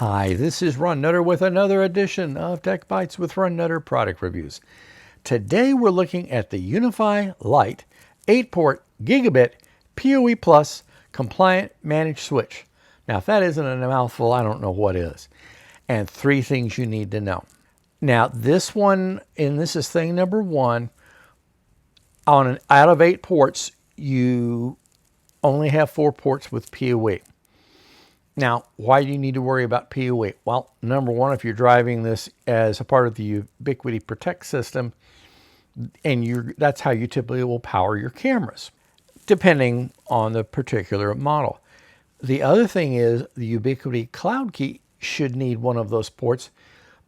Hi, this is Ron Nutter with another edition of TechBytes with Ron Nutter product reviews. Today we're looking at the UniFi Lite 8-port Gigabit PoE Plus compliant managed switch. Now if that isn't a mouthful, I don't know what is. And 3 things you need to know. Now this one, and this is thing number 1, out of 8 ports, you only have 4 ports with PoE. Now, why do you need to worry about PoE? Well, number 1, if you're driving this as a part of the Ubiquiti Protect system, and that's how you typically will power your cameras, depending on the particular model. The other thing is the Ubiquiti Cloud Key should need one of those ports,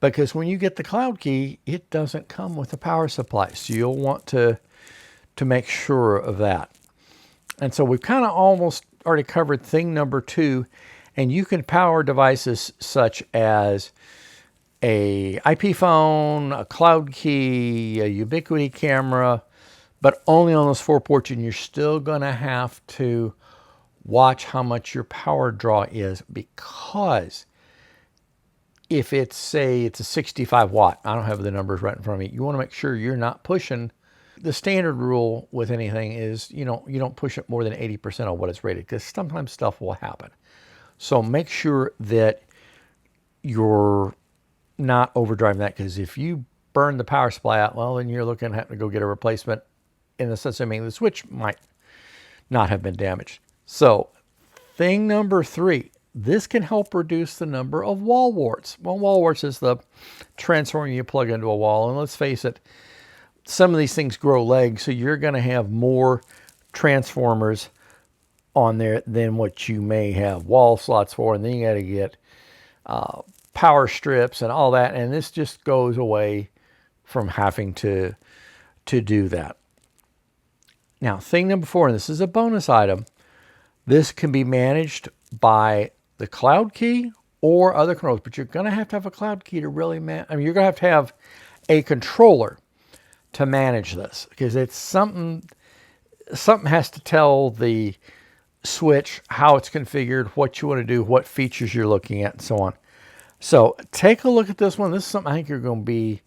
because when you get the Cloud Key, it doesn't come with a power supply. So you'll want to make sure of that. And so we've kind of almost already covered thing number 2. And you can power devices such as a IP phone, a Cloud Key, a Ubiquiti camera, but only on those 4 ports, and you're still going to have to watch how much your power draw is, because if it's, say, it's a 65 watt, I don't have the numbers right in front of me, you want to make sure you're not pushing. The standard rule with anything is, you don't push it more than 80% of what it's rated, because sometimes stuff will happen. So make sure that you're not overdriving that, because if you burn the power supply out, well, then you're looking at having to go get a replacement, in the sense of meaning the switch might not have been damaged. So thing number 3, this can help reduce the number of wall warts. Well, wall warts is the transformer you plug into a wall. And let's face it, some of these things grow legs, so you're going to have more transformers on there than what you may have wall slots for, and then you got to get power strips and all that, and this just goes away from having to do that. Now, thing number 4, and this is a bonus item, this can be managed by the Cloud Key or other controllers, but you're going to have a Cloud Key to really you're going to have a controller to manage this, because it's something has to tell the switch how it's configured, what you want to do, what features you're looking at, and so on. So take a look at this one. This is something I think you're going to be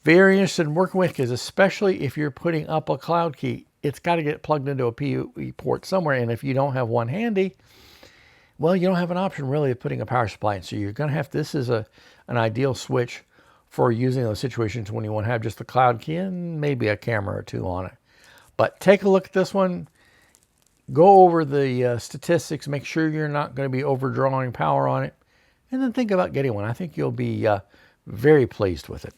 very interested in working with, because especially if you're putting up a Cloud Key, it's got to get plugged into a PoE port somewhere, and if you don't have one handy, well, you don't have an option really of putting a power supply in. So you're going to have, this is an ideal switch for using those situations when you want to have just the Cloud Key and maybe a camera or 2 on it. But take a look at this one. Go over the statistics, make sure you're not going to be overdrawing power on it, and then think about getting one. I think you'll be very pleased with it.